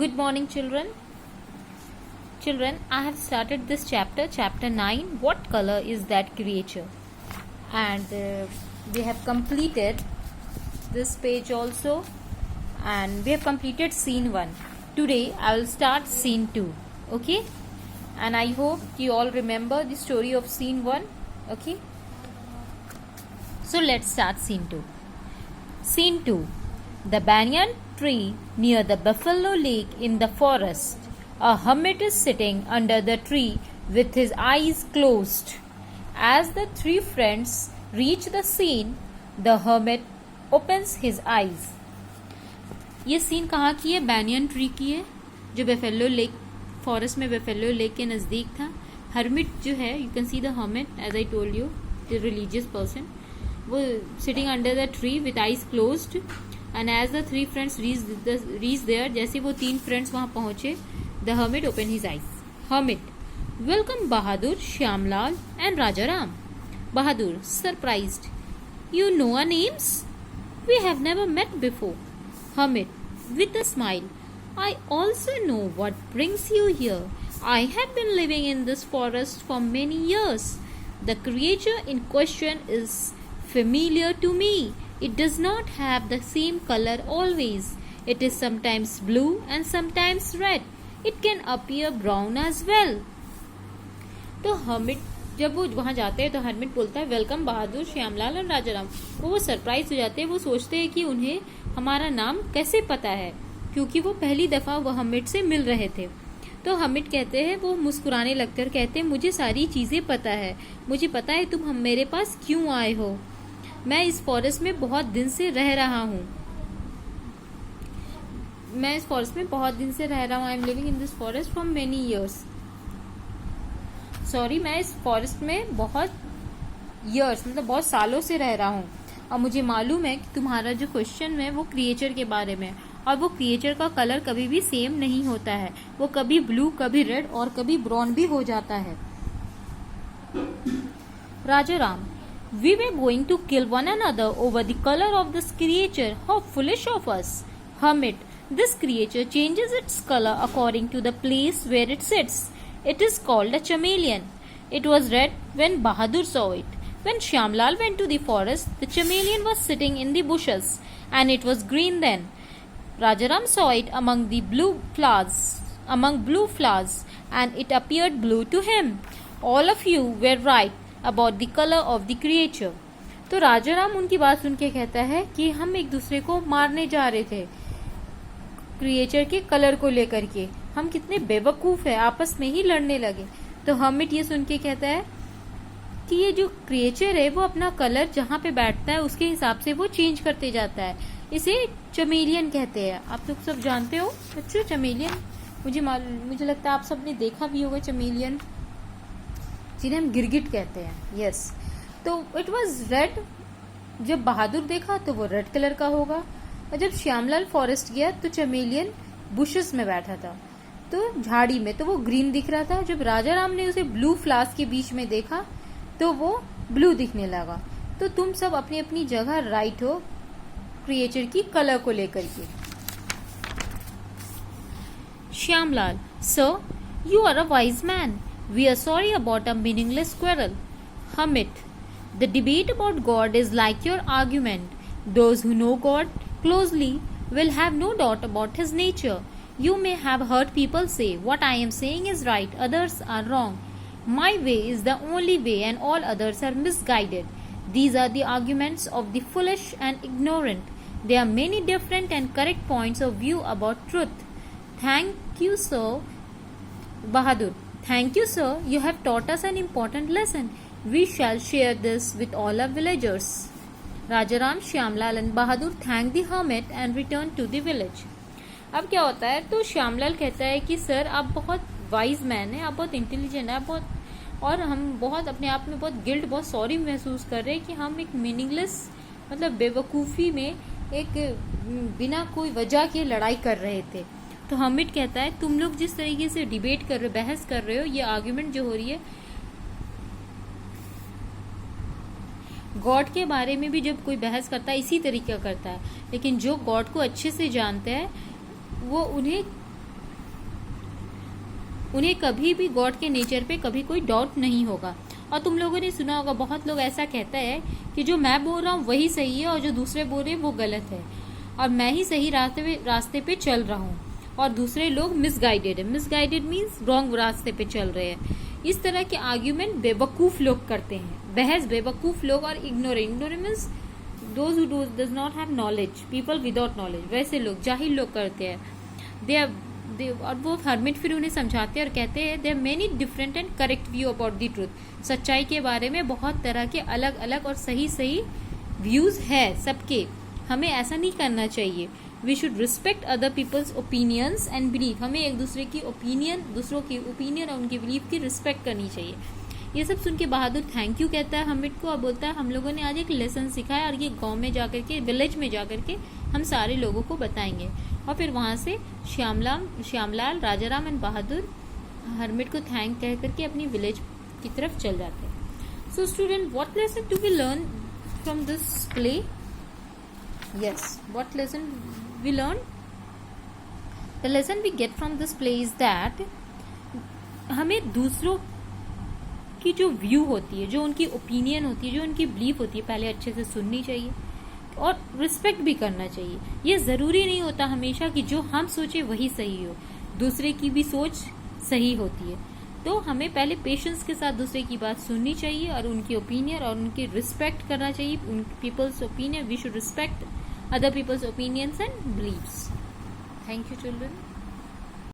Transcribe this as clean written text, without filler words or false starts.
Good morning, children. Children, I have started this chapter 9. What color is that creature? And we have completed this page also, and we have completed scene 1. Today I will start scene 2. Okay? And I hope you all remember the story of scene 1. Okay? So let's start scene 2. Scene 2. The banyan tree near the buffalo lake in the forest. A hermit is sitting under the tree with his eyes closed. As the three friends reach the scene, the hermit opens his eyes. ये scene कहाँ की है? Banyan tree की है, जो buffalo lake forest में buffalo lake के नज़दीक था. हर्मिट जो है, you can see the hermit as I told you, the religious person, वो sitting under the tree with eyes closed. And as the three friends reach there, जैसे वो तीन फ्रेंड्स वहाँ पहुंचे, the hermit open his eyes. Hermit, welcome Bahadur, Shyamlal and Rajaram. Bahadur, surprised, you know our names? We have never met before. Hermit, with a smile, I also know what brings you here. I have been living in this forest for many years. The creature in question is familiar to me. It does not have the same color always. It is sometimes blue and sometimes red. It can appear brown as well. तो hermit जब वो वहाँ जाते हैं तो hermit बोलता है, welcome बहादुर, श्यामलाल और राजाराम. वो सरप्राइज हो जाते हैं. वो सोचते हैं कि उन्हें हमारा नाम कैसे पता है, क्योंकि वो पहली दफ़ा वो हर्मिट से मिल रहे थे. तो हर्मिट कहते हैं, वो मुस्कुराने लगकर कहते हैं, मुझे सारी चीज़ें पता है. मुझे पता है तुम मेरे पास क्यों आए हो. मैं इस फॉरेस्ट में बहुत दिन से रह रहा हूँ. मैं इस फॉरेस्ट में बहुत दिन से रह रहा हूँ. I am living in this forest for many years. Sorry, मैं इस फॉरेस्ट में बहुत ईयर्स मतलब बहुत सालों से रह रहा हूँ. और मुझे मालूम है कि तुम्हारा जो क्वेश्चन है वो क्रिएचर के बारे में, और वो क्रिएचर का कलर कभी भी सेम नहीं होता है. वो कभी ब्लू, कभी रेड और कभी ब्राउन भी हो जाता है. Rajaram, we were going to kill one another over the colour of this creature. How foolish of us. Hermit, this creature changes its colour according to the place where it sits. It is called a chameleon. It was red when Bahadur saw it. When Shyamlal went to the forest, the chameleon was sitting in the bushes, and it was green then. Rajaram saw it among blue flowers, and it appeared blue to him. All of you were right about the color of the creature. तो राजाराम उनकी बात सुन के कहता है कि हम एक दूसरे को मारने जा रहे थे क्रिएचर के कलर को लेकर के. हम कितने बेवकूफ़ है, आपस में ही लड़ने लगे. तो हर्मिट ये सुन के कहता है कि ये जो क्रिएचर है वो अपना कलर जहाँ पे बैठता है उसके हिसाब से वो चेंज करते जाता है. इसे चमेलियन कहते हैं. आप लोग सब जानते हो बच्चों चमेलियन. मुझे लगता है आप सब ने देखा भी होगा चमेलियन, जिन्हें हम गिरगिट कहते हैं. यस. तो इट वॉज रेड. जब बहादुर देखा तो वो रेड कलर का होगा, और जब श्यामलाल फॉरेस्ट गया तो चमेलियन बुशेस में बैठा था, तो झाड़ी में, तो वो ग्रीन दिख रहा था. जब राजाराम ने उसे ब्लू फ्लावर्स के बीच में देखा तो वो ब्लू दिखने लगा. तो तुम सब अपनी अपनी जगह राइट हो क्रिएचर की कलर को लेकर के. Shyamlal, sir, you are a wise man. We are sorry about a meaningless quarrel. Hermit, the debate about God is like your argument. Those who know God closely will have no doubt about his nature. You may have heard people say, what I am saying is right, others are wrong. My way is the only way and all others are misguided. These are the arguments of the foolish and ignorant. There are many different and correct points of view about truth. Thank you, sir. Bahadur, thank you, sir. You have taught us an important lesson. We shall share this with all our villagers. Rajaram, Shyamlal and Bahadur thank the hermit and return to the village. अब क्या होता है, तो श्यामलाल कहता है कि sir आप बहुत वाइज मैन है, आप बहुत इंटेलिजेंट है, आप बहुत, और हम बहुत अपने आप में बहुत गिल्ट, बहुत सॉरी महसूस कर रहे हैं कि हम एक मीनिंगलेस मतलब बेवकूफ़ी में एक बिना कोई वजह के लड़ाई कर रहे थे. तो हर्मिट कहता है, तुम लोग जिस तरीके से डिबेट कर रहे हो, बहस कर रहे हो, ये आर्ग्यूमेंट जो हो रही है, गॉड के बारे में भी जब कोई बहस करता है इसी तरीके का करता है. लेकिन जो गॉड को अच्छे से जानते हैं वो उन्हें उन्हें कभी भी गॉड के नेचर पे कभी कोई डाउट नहीं होगा। और तुम लोगों ने सुना होगा, बहुत लोग ऐसा कहता है कि जो मैं बोल रहा हूँ वही सही है और जो दूसरे बोल रहे हैं वो गलत है, और मैं ही सही रास्ते पे चल रहा हूँ और दूसरे लोग मिसगाइडेड है। मिसगाइडेड मीन्स रॉन्ग रास्ते पे चल रहे हैं। इस तरह के आर्ग्यूमेंट बेवकूफ लोग करते हैं। बहस बेवकूफ लोग और ignorant means those who does not have knowledge, people without knowledge, वैसे लोग, जाहिल लोग करते हैं। और वो हर्मिट फिर उन्हें समझाते हैं और कहते हैं they are many different and correct view about the truth. सच्चाई के बारे में बहुत तरह के अलग अलग और सही सही व्यूज है सबके। हमें ऐसा नहीं करना चाहिए। We should respect other people's opinions and belief. हमें एक दूसरे की ओपिनियन, दूसरों की ओपिनियन और उनकी बिलीफ की रिस्पेक्ट करनी चाहिए। ये सब सुन के बहादुर थैंक यू कहता है हमिद को और बोलता है हम लोगों ने आज एक लेसन सीखा है और ये गांव में जाकर के, विलेज में जाकर के हम सारे लोगों को बताएंगे। और फिर वहाँ से श्यामलाल, राजाराम एंड बहादुर हर्मिट को थैंक कह करके अपनी विलेज की तरफ चल जाते हैं। So student, what lesson do we learn from this play? Yes, what lesson we learn? The lesson we get from this play is that हमें दूसरों की जो व्यू होती है, जो उनकी ओपिनियन होती है, जो उनकी बिलीफ होती है, पहले अच्छे से सुननी चाहिए और रिस्पेक्ट भी करना चाहिए। ये ज़रूरी नहीं होता हमेशा कि जो हम सोचे वही सही हो, दूसरे की भी सोच सही होती है। तो हमें पहले पेशेंस के साथ दूसरे की बात सुननी चाहिए और उनकी ओपिनियन और उनकी रिस्पेक्ट करना चाहिए। उन people's opinion, we should respect other people's opinions and beliefs. Thank you, children.